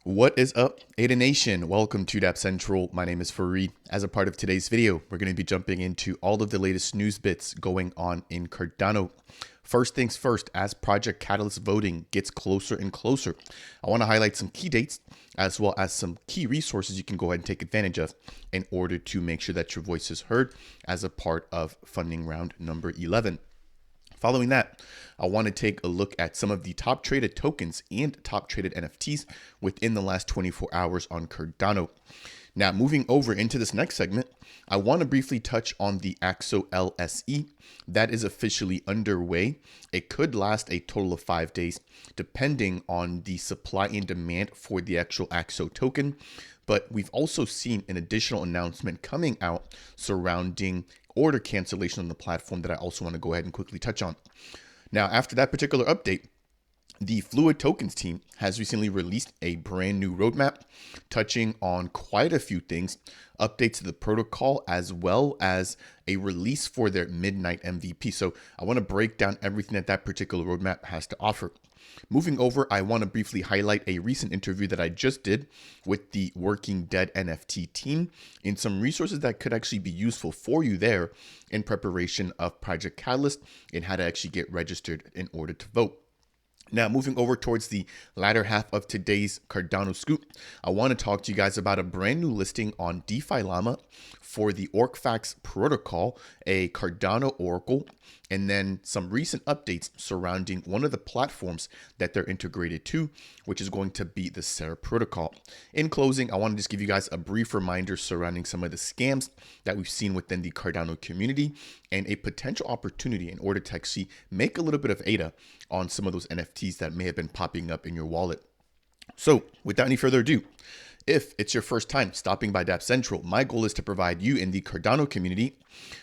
What is up, Ada Nation? Welcome to Dapp Central. My name is Fareed. As a part of today's video, we're going to be jumping into all of the latest news bits going on in Cardano. First things first, as Project Catalyst voting gets closer and closer, I want to highlight some key dates as well as some key resources you can go ahead and take advantage of in order to make sure that your voice is heard as a part of funding round number 11. Following that, I want to take a look at some of the top traded tokens and top traded NFTs within the last 24 hours on Cardano. Now, moving over into this next segment, I want to briefly touch on the AXO LSE that is officially underway. It could last a total of 5 days, depending on the supply and demand for the actual AXO token. But we've also seen an additional announcement coming out surrounding order cancellation on the platform that I also want to go ahead and quickly touch on. Now, after that particular update, the Fluid Tokens team has recently released a brand new roadmap touching on quite a few things, updates to the protocol, as well as a release for their midnight MVP. So I want to break down everything that that particular roadmap has to offer. Moving over, I want to briefly highlight a recent interview that I just did with the Working Dead NFT team and some resources that could actually be useful for you there in preparation of Project Catalyst and how to actually get registered in order to vote. Now, moving over towards the latter half of today's Cardano scoop, I want to talk to you guys about a brand new listing on DeFi Llama for the Orcfax protocol, a Cardano Oracle, and then some recent updates surrounding one of the platforms that they're integrated to, which is going to be the Cerra protocol. In closing, I want to just give you guys a brief reminder surrounding some of the scams that we've seen within the Cardano community and a potential opportunity in order to actually make a little bit of ADA on some of those NFTs that may have been popping up in your wallet. So without any further ado, if it's your first time stopping by Dapp Central, my goal is to provide you in the Cardano community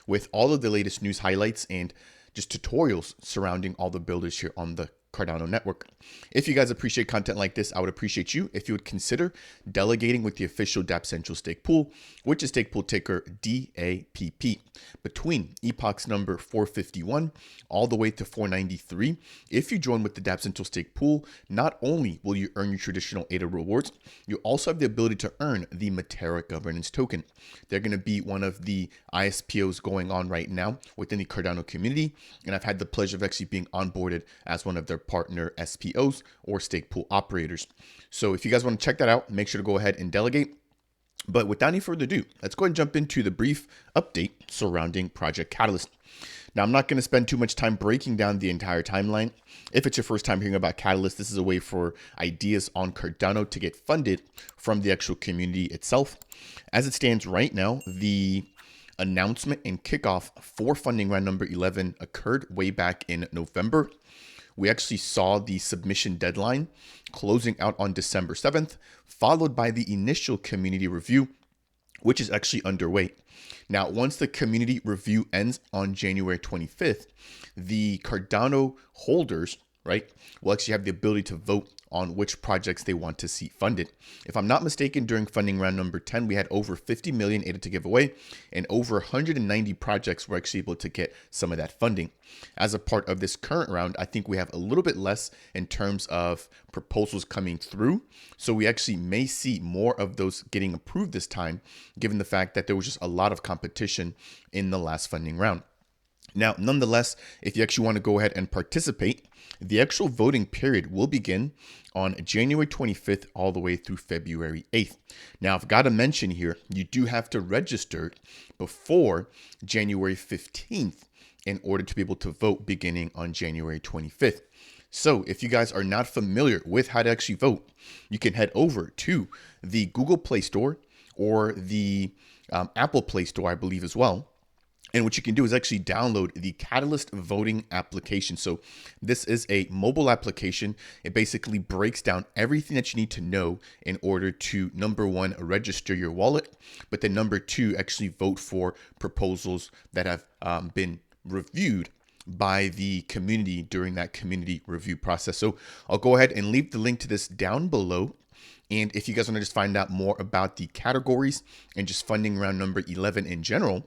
with all of the latest news highlights and just tutorials surrounding all the builders here on the Cardano network. If you guys appreciate content like this, I would appreciate you if you would consider delegating with the official Dapp Central stake pool, which is stake pool ticker DAPP, between epochs number 451 all the way to 493. If you join with the Dapp Central stake pool, not only will you earn your traditional ADA rewards, you also have the ability to earn the Matera governance token. They're going to be one of the ISPOs going on right now within the Cardano community, and I've had the pleasure of actually being onboarded as one of their partner SPOs or stake pool operators. So if you guys want to check that out, make sure to go ahead and delegate. But without any further ado, let's go ahead and jump into the brief update surrounding Project Catalyst. Now, I'm not going to spend too much time breaking down the entire timeline. If it's your first time hearing about Catalyst, this is a way for ideas on Cardano to get funded from the actual community itself. As it stands right now, the announcement and kickoff for funding round number 11 occurred way back in November. We actually saw the submission deadline closing out on December 7th, followed by the initial community review, which is actually underway. Now, once the community review ends on January 25th, the Cardano holders, right, will actually have the ability to vote on which projects they want to see funded. If I'm not mistaken, during funding round number 10, we had over 50 million ADA to give away, and over 190 projects were actually able to get some of that funding. As a part of this current round, I think we have a little bit less in terms of proposals coming through. So we actually may see more of those getting approved this time, given the fact that there was just a lot of competition in the last funding round. Now, nonetheless, if you actually want to go ahead and participate, the actual voting period will begin on January 25th all the way through February 8th. Now, I've got to mention here, you do have to register before January 15th in order to be able to vote beginning on January 25th. So if you guys are not familiar with how to actually vote, you can head over to the Google Play Store or the Apple Play Store, I believe as well. And what you can do is actually download the Catalyst voting application. So this is a mobile application. It basically breaks down everything that you need to know in order to, number one, register your wallet, but then number two, actually vote for proposals that have been reviewed by the community during that community review process. So I'll go ahead and leave the link to this down below. And if you guys want to just find out more about the categories and just funding round number 11 in general,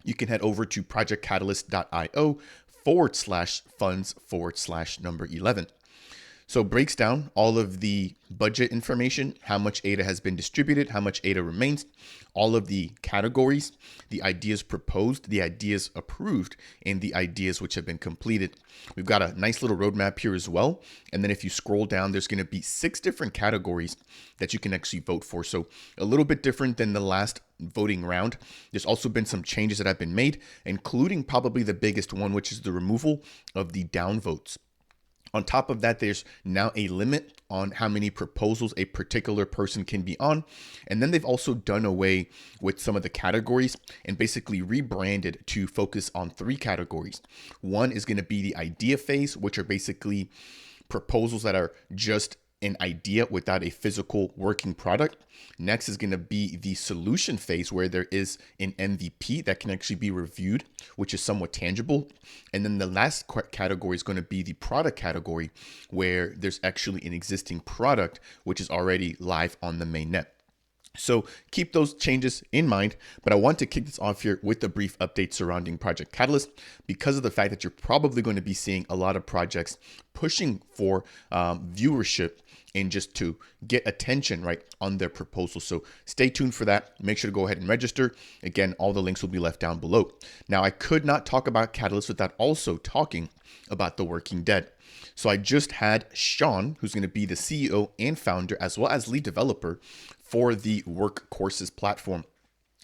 you can head over to projectcatalyst.io /funds/number 11. So it breaks down all of the budget information, how much ADA has been distributed, how much ADA remains, all of the categories, the ideas proposed, the ideas approved, and the ideas which have been completed. We've got a nice little roadmap here as well. And then if you scroll down, there's going to be 6 different categories that you can actually vote for. So a little bit different than the last voting round. There's also been some changes that have been made, including probably the biggest one, which is the removal of the downvotes. On top of that, there's now a limit on how many proposals a particular person can be on. And then they've also done away with some of the categories and basically rebranded to focus on 3 categories. One is going to be the idea phase, which are basically proposals that are just an idea without a physical working product. Next is going to be the solution phase, where there is an MVP that can actually be reviewed, which is somewhat tangible. And then the last category is going to be the product category, where there's actually an existing product which is already live on the mainnet. So keep those changes in mind, but I want to kick this off here with a brief update surrounding Project Catalyst, because of the fact that you're probably going to be seeing a lot of projects pushing for viewership and just to get attention right on their proposal. So stay tuned for that. Make sure to go ahead and register. Again, all the links will be left down below. Now, I could not talk about Catalyst without also talking about the Working Dead. So I just had Sean, who's going to be the CEO and founder, as well as lead developer for the Work Courses platform.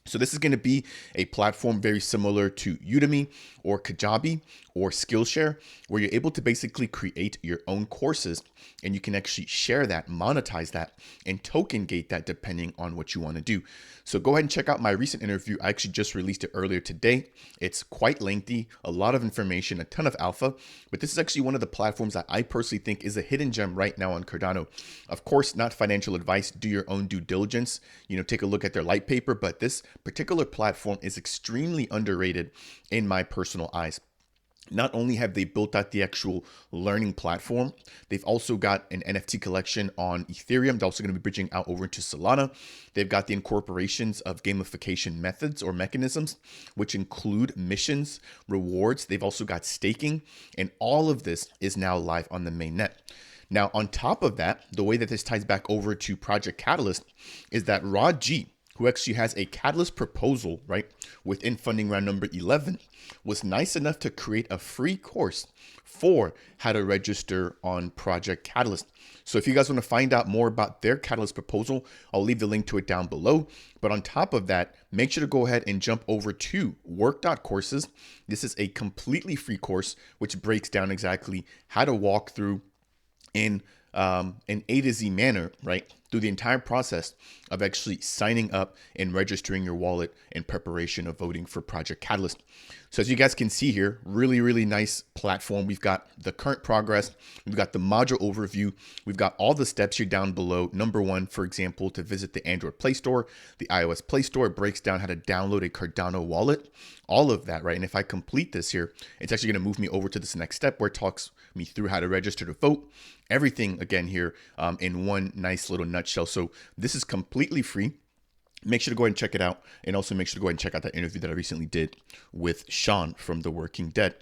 So this is going to be a platform very similar to Udemy or Kajabi or Skillshare, where you're able to basically create your own courses, and you can actually share that, monetize that, and token gate that depending on what you want to do. So go ahead and check out my recent interview. I actually just released it earlier today. It's quite lengthy, a lot of information, a ton of alpha, but this is actually one of the platforms that I personally think is a hidden gem right now on Cardano. Of course, not financial advice. Do your own due diligence, take a look at their light paper, but this particular platform is extremely underrated in my personal eyes. Not only have they built out the actual learning platform, they've also got an NFT collection on Ethereum. They're also going to be bridging out over into Solana. They've got the incorporations of gamification methods or mechanisms, which include missions, rewards. They've also got staking, and all of this is now live on the mainnet. Now, on top of that, the way that this ties back over to Project Catalyst is that Rod G, who actually has a Catalyst proposal, right, within funding round number 11, was nice enough to create a free course for how to register on Project Catalyst. So if you guys want to find out more about their Catalyst proposal, I'll leave the link to it down below. But on top of that, make sure to go ahead and jump over to work.courses. This is a completely free course, which breaks down exactly how to walk through in an A to Z manner, right, through the entire process of actually signing up and registering your wallet in preparation of voting for Project Catalyst. So as you guys can see here, really, really nice platform. We've got the current progress. We've got the module overview. We've got all the steps here down below. Number 1, for example, to visit the Android Play Store, the iOS Play Store. It breaks down how to download a Cardano wallet, all of that, right? And if I complete this here, it's actually going to move me over to this next step where it talks me through how to register to vote. Everything again here in one nice little nutshell. So this is completely free. Make sure to go ahead and check it out. And also make sure to go ahead and check out that interview that I recently did with Sean from The Working Dead.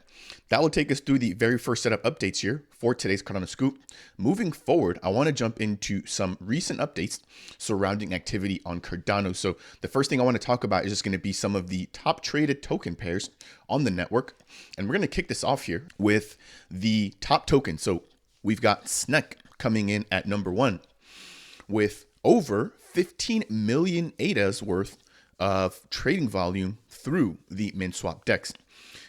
That will take us through the very first set of updates here for today's Cardano Scoop. Moving forward, I want to jump into some recent updates surrounding activity on Cardano. So the first thing I want to talk about is just going to be some of the top traded token pairs on the network. And we're going to kick this off here with the top token. So we've got SNEC coming in at number 1 with over 15 million ADAs worth of trading volume through the MinSwap DEX.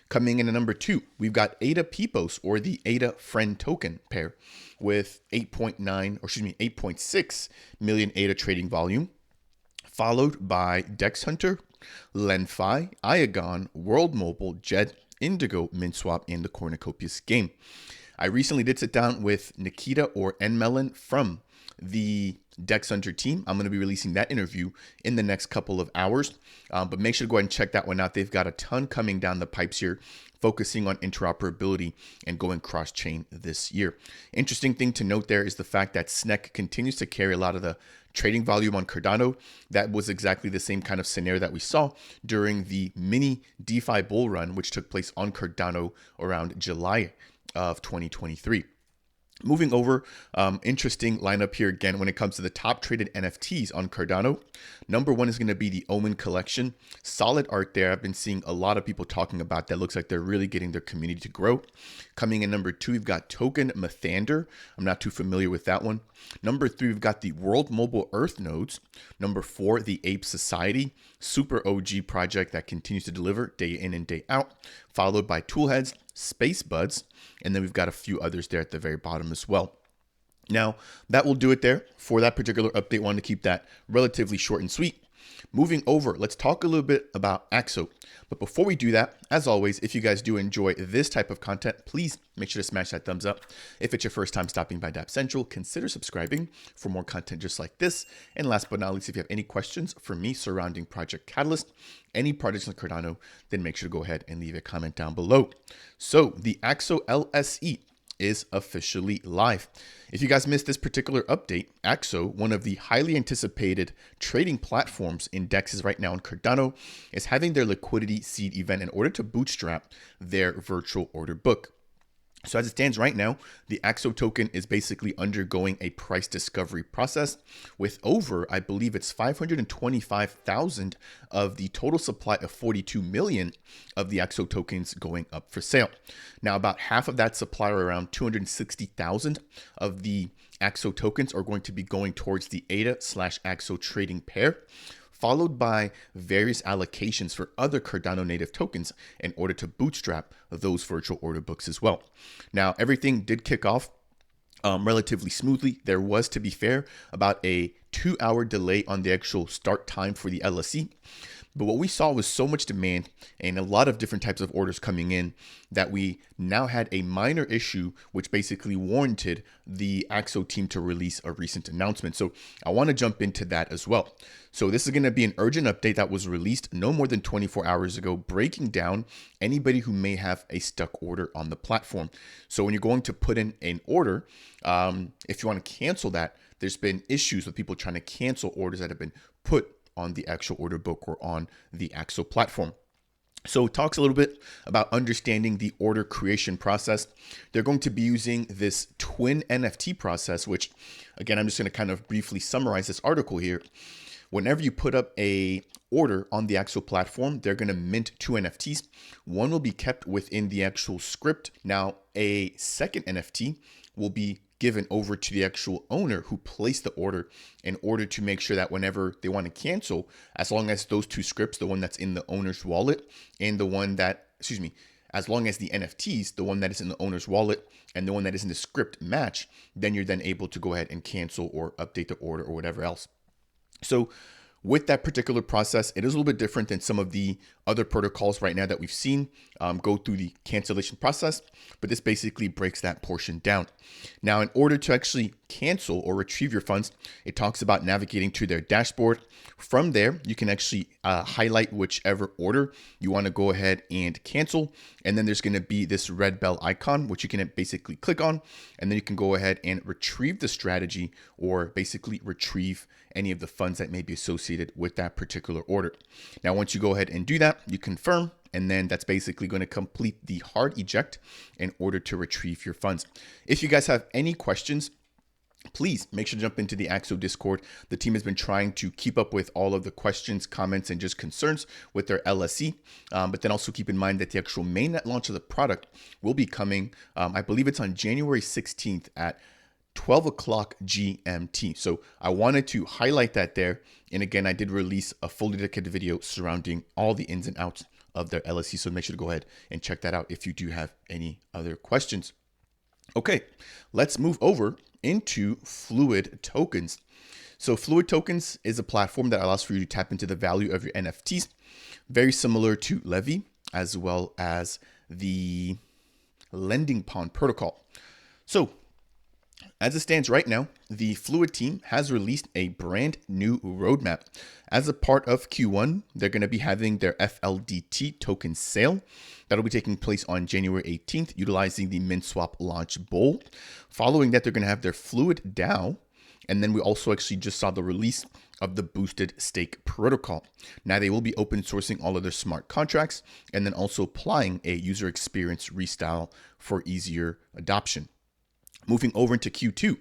Coming in at number 2, we've got ADA Pipos, or the ADA Friend token pair, with 8.6 million ADA trading volume, followed by Dex Hunter, Lenfi, Iagon, World Mobile, Jet, Indigo, MinSwap, and the Cornucopias game. I recently did sit down with Nikita, or Nmelon, from the Dex Hunter team. I'm going to be releasing that interview in the next couple of hours, but make sure to go ahead and check that one out. They've got a ton coming down the pipes here, focusing on interoperability and going cross-chain this year. Interesting thing to note there is the fact that SNEC continues to carry a lot of the trading volume on Cardano. That was exactly the same kind of scenario that we saw during the mini DeFi bull run, which took place on Cardano around July of 2023. Moving over, interesting lineup here again when it comes to the top traded NFTs on Cardano. Number one is going to be the Omen collection. Solid art there. I've been seeing a lot of people talking about that. Looks like they're really getting their community to grow. Coming in number two, we've got Token Mathander. I'm not too familiar with that one. Number three, we've got the World Mobile Earth nodes. Number four, the Ape Society. Super OG project that continues to deliver day in and day out. Followed by Toolheads, Space Buds, and then we've got a few others there at the very bottom as well. Now, that will do it there for that particular update. Wanted to keep that relatively short and sweet. Moving over, let's talk a little bit about Axo. But before we do that, as always, if you guys do enjoy this type of content, please make sure to smash that thumbs up. If it's your first time stopping by Dapp Central, consider subscribing for more content just like this. And last but not least, if you have any questions for me surrounding Project Catalyst, any projects on Cardano, then make sure to go ahead and leave a comment down below. So the Axo LSE is officially live. If you guys missed this particular update, Axo, one of the highly anticipated trading platforms in DEXs right now on Cardano, is having their liquidity seed event in order to bootstrap their virtual order book. So as it stands right now, the Axo token is basically undergoing a price discovery process with over, I believe it's 525,000 of the total supply of 42 million of the Axo tokens going up for sale. Now, about half of that supply, or around 260,000 of the Axo tokens, are going to be going towards the ADA/Axo trading pair, followed by various allocations for other Cardano native tokens in order to bootstrap those virtual order books as well. Now, everything did kick off relatively smoothly. There was, to be fair, about a 2-hour delay on the actual start time for the LSE. But what we saw was so much demand and a lot of different types of orders coming in that we now had a minor issue, which basically warranted the Axo team to release a recent announcement. So I want to jump into that as well. So this is going to be an urgent update that was released no more than 24 hours ago, breaking down anybody who may have a stuck order on the platform. So when you're going to put in an order, if you want to cancel that, there's been issues with people trying to cancel orders that have been put on the actual order book or on the Axo platform. So it talks a little bit about understanding the order creation process. They're going to be using this twin NFT process, which again, I'm just going to kind of briefly summarize this article here. Whenever you put up a order on the Axo platform, they're going to mint 2 NFTs. One will be kept within the actual script. Now, a second NFT will be given over to the actual owner who placed the order in order to make sure that whenever they want to cancel, as long as those 2 scripts, the one that's in the owner's wallet and the one that, as long as the NFTs, the one that is in the owner's wallet and the one that is in the script match, then you're then able to go ahead and cancel or update the order or whatever else. So with that particular process, it is a little bit different than some of the other protocols right now that we've seen go through the cancellation process, but this basically breaks that portion down. Now, in order to actually cancel or retrieve your funds, it talks about navigating to their dashboard. From there, you can actually highlight whichever order you want to go ahead and cancel. And then there's going to be this red bell icon, which you can basically click on, and then you can go ahead and retrieve the strategy or basically retrieve any of the funds that may be associated with that particular order. Now, once you go ahead and do that, you confirm, and then that's basically going to complete the hard eject in order to retrieve your funds. If you guys have any questions, please make sure to jump into the Axo Discord. The team has been trying to keep up with all of the questions, comments, and just concerns with their LSE. But then also keep in mind that the actual mainnet launch of the product will be coming, I believe it's on January 16th at 12 o'clock GMT. So I wanted to highlight that there. And again, I did release a fully dedicated video surrounding all the ins and outs of their LSE. So make sure to go ahead and check that out if you do have any other questions. Okay, let's move over into Fluid Tokens. So Fluid Tokens is a platform that allows for you to tap into the value of your NFTs, very similar to Levy, as well as the Lending Pond protocol. So as it stands right now, the Fluid team has released a brand new roadmap. As a part of Q1, they're going to be having their FLDT token sale. That'll be taking place on January 18th, utilizing the MintSwap launch bowl. Following that, they're going to have their Fluid DAO. And then we also actually just saw the release of the boosted stake protocol. Now they will be open sourcing all of their smart contracts and then also applying a user experience restyle for easier adoption. Moving over into Q2,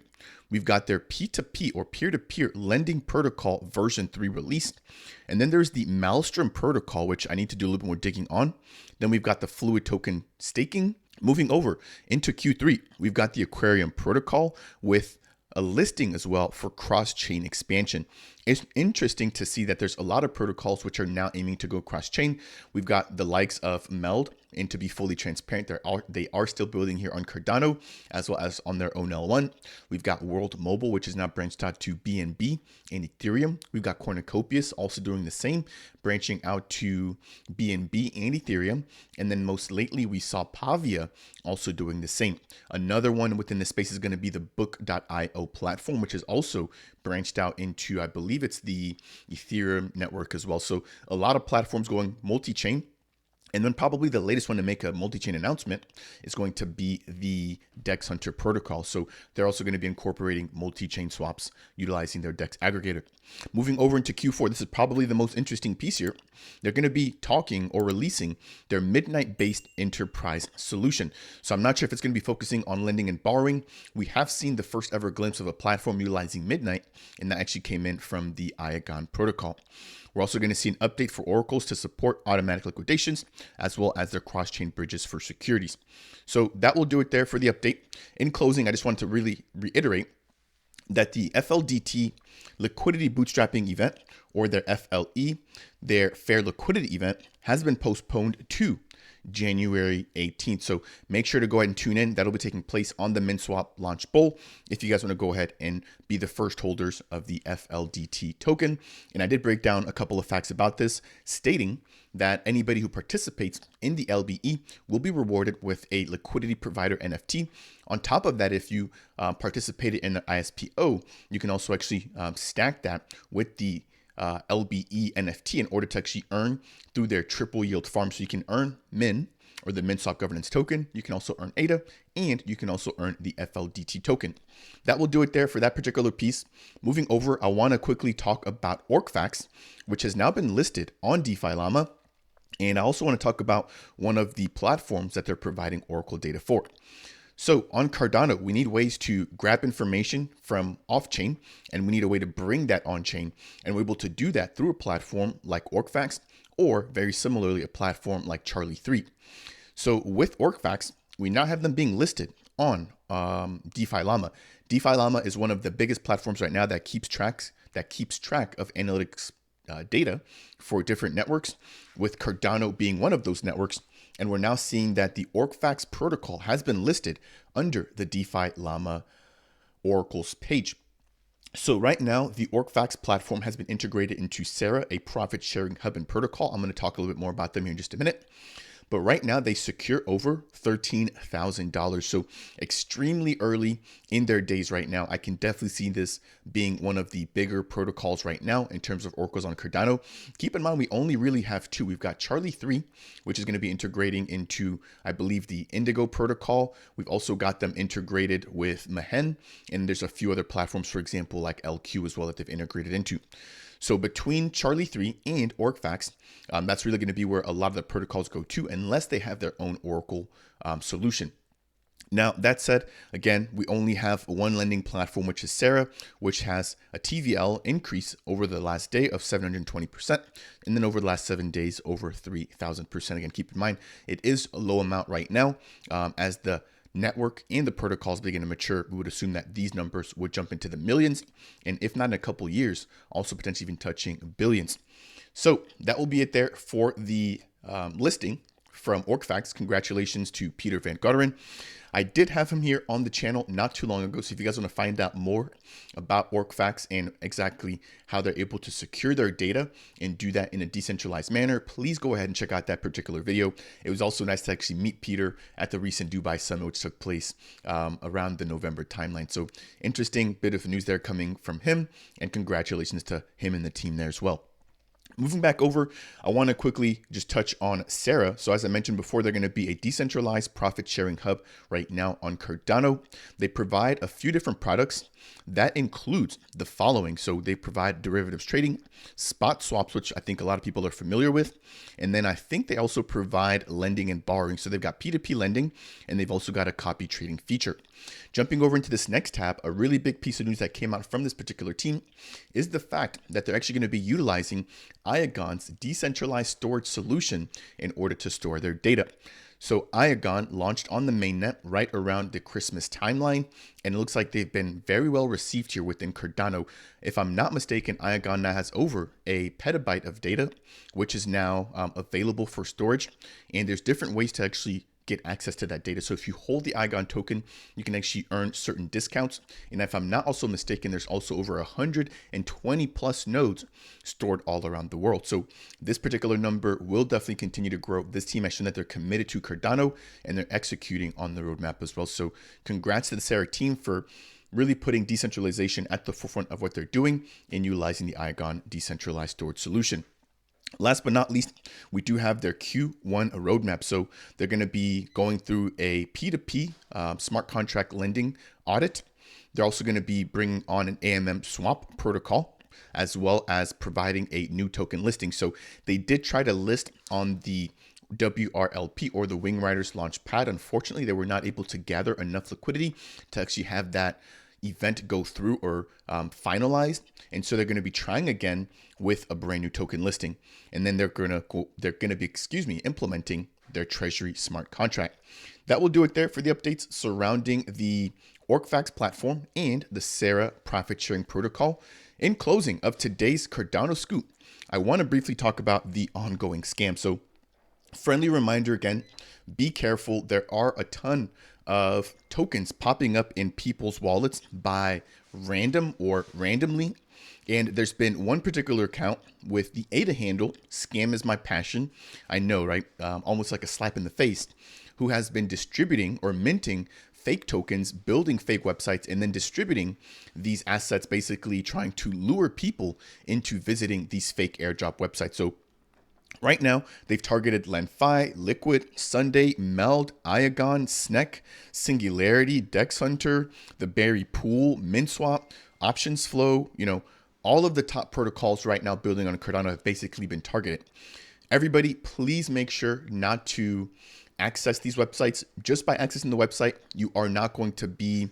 we've got their P2P or peer-to-peer lending protocol version 3 released. And then there's the Maelstrom protocol, which I need to do a little bit more digging on. Then we've got the Fluid token staking. Moving over into Q3, we've got the Aquarium protocol with a listing as well for cross-chain expansion. It's interesting to see that there's a lot of protocols which are now aiming to go cross-chain. We've got the likes of Meld, and to be fully transparent, they are still building here on Cardano as well as on their own L1. We've got World Mobile, which is now branched out to BNB and Ethereum. We've got Cornucopias also doing the same, branching out to BNB and Ethereum. And then most lately, we saw Pavia also doing the same. Another one within the space is going to be the Book.io platform, which is also branched out into, I believe it's the Ethereum network as well. So a lot of platforms going multi-chain. And then probably the latest one to make a multi-chain announcement is going to be the DEX Hunter protocol. So they're also going to be incorporating multi-chain swaps utilizing their DEX aggregator. Moving over into Q4, this is probably the most interesting piece here. They're going to be talking or releasing their Midnight-based enterprise solution. So I'm not sure if it's going to be focusing on lending and borrowing. We have seen the first ever glimpse of a platform utilizing Midnight, and that actually came in from the Iagon protocol. We're also going to see an update for oracles to support automatic liquidations, as well as their cross-chain bridges for securities. So that will do it there for the update. In closing, I just want to really reiterate that the FLDT liquidity bootstrapping event, or their FLE, their fair liquidity event, has been postponed to January 18th. So make sure to go ahead and tune in. That'll be taking place on the MinSwap Launch Bowl if you guys want to go ahead and be the first holders of the FLDT token. And I did break down a couple of facts about this, stating that anybody who participates in the LBE will be rewarded with a liquidity provider NFT. On top of that, if you participated in the ISPO, you can also actually stack that with the LBE NFT in order to actually earn through their triple yield farm. So you can earn MIN, or the MinSwap governance token. You can also earn ADA, and you can also earn the FLDT token. That will do it there for that particular piece. Moving over, I want to quickly talk about Orcfax, which has now been listed on DeFi Llama. And I also want to talk about one of the platforms that they're providing Oracle data for. So on Cardano, we need ways to grab information from off-chain, and we need a way to bring that on-chain. And we're able to do that through a platform like Orcfax, or very similarly, a platform like Charlie 3. So with Orcfax, we now have them being listed on DeFi Llama. DeFi Llama is one of the biggest platforms right now that keeps track of analytics data for different networks, with Cardano being one of those networks. And we're now seeing that the Orcfax protocol has been listed under the DeFi Llama Oracles page. So right now, the Orcfax platform has been integrated into Cerra, a profit sharing hub and protocol. I'm going to talk a little bit more about them here in just a minute. But right now, they secure over $13,000. So extremely early in their days right now. I can definitely see this being one of the bigger protocols right now in terms of oracles on Cardano. Keep in mind, we only really have two. We've got Charlie 3, which is going to be integrating into, I believe, the Indigo protocol. We've also got them integrated with Mahen, and there's a few other platforms, for example, like LQ as well, that they've integrated into. So between Charlie 3 and Orcfax, that's really going to be where a lot of the protocols go to, unless they have their own Oracle solution. Now, that said, again, we only have one lending platform, which is Cerra, which has a TVL increase over the last day of 720%, and then over the last 7 days, over 3,000%. Again, keep in mind, it is a low amount right now. As the network and the protocols begin to mature, we would assume that these numbers would jump into the millions, and if not in a couple years, also potentially even touching billions. So that will be it there for the listing from Orcfax. Congratulations to Peter Van Garderen. I did have him here on the channel not too long ago. So if you guys want to find out more about Orcfax and exactly how they're able to secure their data and do that in a decentralized manner, please go ahead and check out that particular video. It was also nice to actually meet Peter at the recent Dubai Summit, which took place around the November timeline. So interesting bit of news there coming from him, and congratulations to him and the team there as well. Moving back over, I want to quickly just touch on Cerra. So as I mentioned before, they're going to be a decentralized profit sharing hub right now on Cardano. They provide a few different products. That includes the following. So they provide derivatives trading, spot swaps, which I think a lot of people are familiar with. And then I think they also provide lending and borrowing. So they've got P2P lending, and they've also got a copy trading feature. Jumping over into this next tab, a really big piece of news that came out from this particular team is the fact that they're actually going to be utilizing Iagon's decentralized storage solution in order to store their data. So Iagon launched on the mainnet right around the Christmas timeline, and it looks like they've been very well received here within Cardano. If I'm not mistaken, Iagon now has over a petabyte of data, which is now available for storage, and there's different ways to actually get access to that data. So if you hold the Iagon token, you can actually earn certain discounts. And if I'm not also mistaken, there's also over 120 plus nodes stored all around the world. So this particular number will definitely continue to grow. This team has shown that they're committed to Cardano and they're executing on the roadmap as well. So congrats to the Cerra team for really putting decentralization at the forefront of what they're doing and utilizing the Iagon decentralized storage solution. Last but not least, we do have their Q1 roadmap. So they're going to be going through a P2P smart contract lending audit. They're also going to be bringing on an AMM swap protocol, as well as providing a new token listing. So they did try to list on the WRLP, or the Wing Riders Launchpad. Unfortunately, they were not able to gather enough liquidity to actually have that event go through or finalized, and so they're going to be trying again with a brand new token listing, and then they're going to be implementing their treasury smart contract. That will do it there for the updates surrounding the Orcfax platform and the Cerra profit sharing protocol. In closing of today's Cardano Scoop, I want to briefly talk about the ongoing scam. So friendly reminder again, be careful. There are a ton of tokens popping up in people's wallets by randomly. And there's been one particular account with the ADA handle, scam is my passion. I know, right? Almost like a slap in the face, who has been distributing or minting fake tokens, building fake websites, and then distributing these assets, basically trying to lure people into visiting these fake airdrop websites. So right now, they've targeted Lenfi, Liquid, Sunday, Meld, Iagon, Sneck, Singularity, Dex Hunter, the Berry Pool, MinSwap, Options Flow. All of the top protocols right now building on Cardano have basically been targeted. Everybody, please make sure not to access these websites. Just by accessing the website, you are not going to be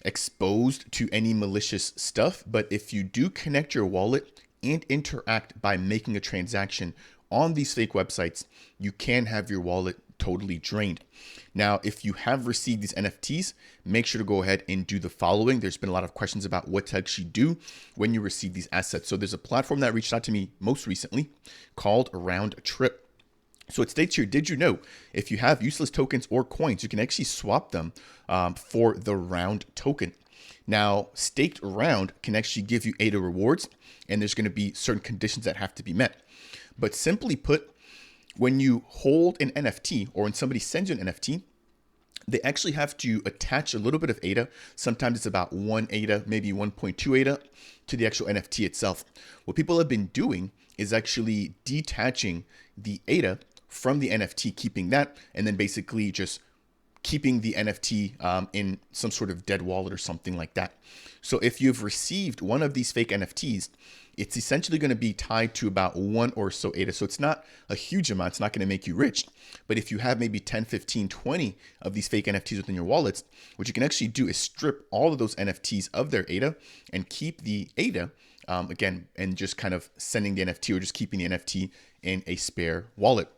exposed to any malicious stuff. But if you do connect your wallet and interact by making a transaction on these fake websites, you can have your wallet totally drained. Now, if you have received these NFTs, make sure to go ahead and do the following. There's been a lot of questions about what to actually do when you receive these assets. So there's a platform that reached out to me most recently called Rountrip. So it states here, did you know if you have useless tokens or coins, you can actually swap them for the Round token. Now, staked Round can actually give you ADA rewards, and there's going to be certain conditions that have to be met. But simply put, when you hold an NFT or when somebody sends you an NFT, they actually have to attach a little bit of ADA. Sometimes it's about 1 ADA, maybe 1.2 ADA to the actual NFT itself. What people have been doing is actually detaching the ADA from the NFT, keeping that, and then basically just keeping the NFT in some sort of dead wallet or something like that. So if you've received one of these fake NFTs, it's essentially going to be tied to about 1 or so ADA. So it's not a huge amount. It's not going to make you rich. But if you have maybe 10, 15, 20 of these fake NFTs within your wallets, what you can actually do is strip all of those NFTs of their ADA and keep the ADA again, and just kind of sending the NFT or just keeping the NFT in a spare wallet.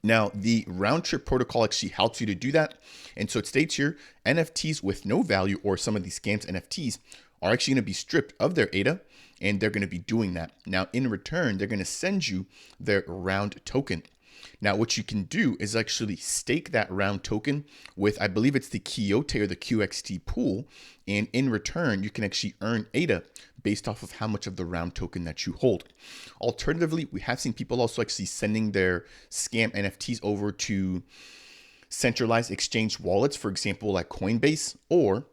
Now, the Rountrip protocol actually helps you to do that. And so it states here, NFTs with no value, or some of these scams NFTs, are actually going to be stripped of their ADA, and they're going to be doing that. Now, in return, they're going to send you their Round token. Now, what you can do is actually stake that Round token with, I believe it's the Quixote or the QXT pool. And in return, you can actually earn ADA based off of how much of the Round token that you hold. Alternatively, we have seen people also actually sending their scam NFTs over to centralized exchange wallets, for example, like Coinbase, or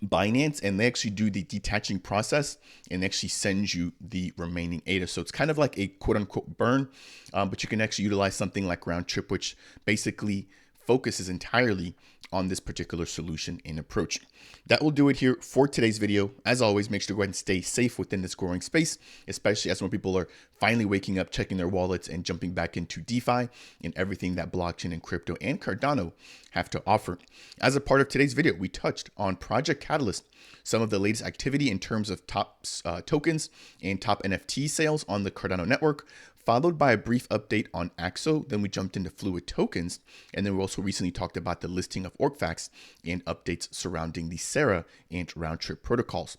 Binance, and they actually do the detaching process and actually send you the remaining ADA. So it's kind of like a quote unquote burn, but you can actually utilize something like Rountrip, which basically focuses entirely on this particular solution and approach. That will do it here for today's video. As always, make sure to go ahead and stay safe within this growing space, especially as more people are finally waking up, checking their wallets, and jumping back into DeFi and everything that blockchain and crypto and Cardano have to offer. As a part of today's video, we touched on Project Catalyst, some of the latest activity in terms of top tokens and top NFT sales on the Cardano network, followed by a brief update on AXO. Then we jumped into Fluid tokens. And then we also recently talked about the listing of Orcfax and updates surrounding the Cerra and Rountrip protocols.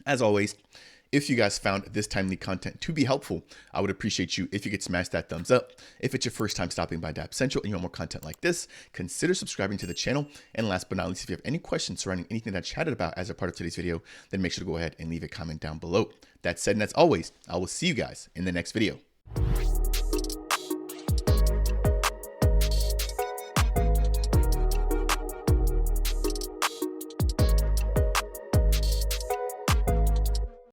As always, if you guys found this timely content to be helpful, I would appreciate you if you could smash that thumbs up. If it's your first time stopping by Dapp Central and you want more content like this, consider subscribing to the channel. And last but not least, if you have any questions surrounding anything that I chatted about as a part of today's video, then make sure to go ahead and leave a comment down below. That said, and as always, I will see you guys in the next video.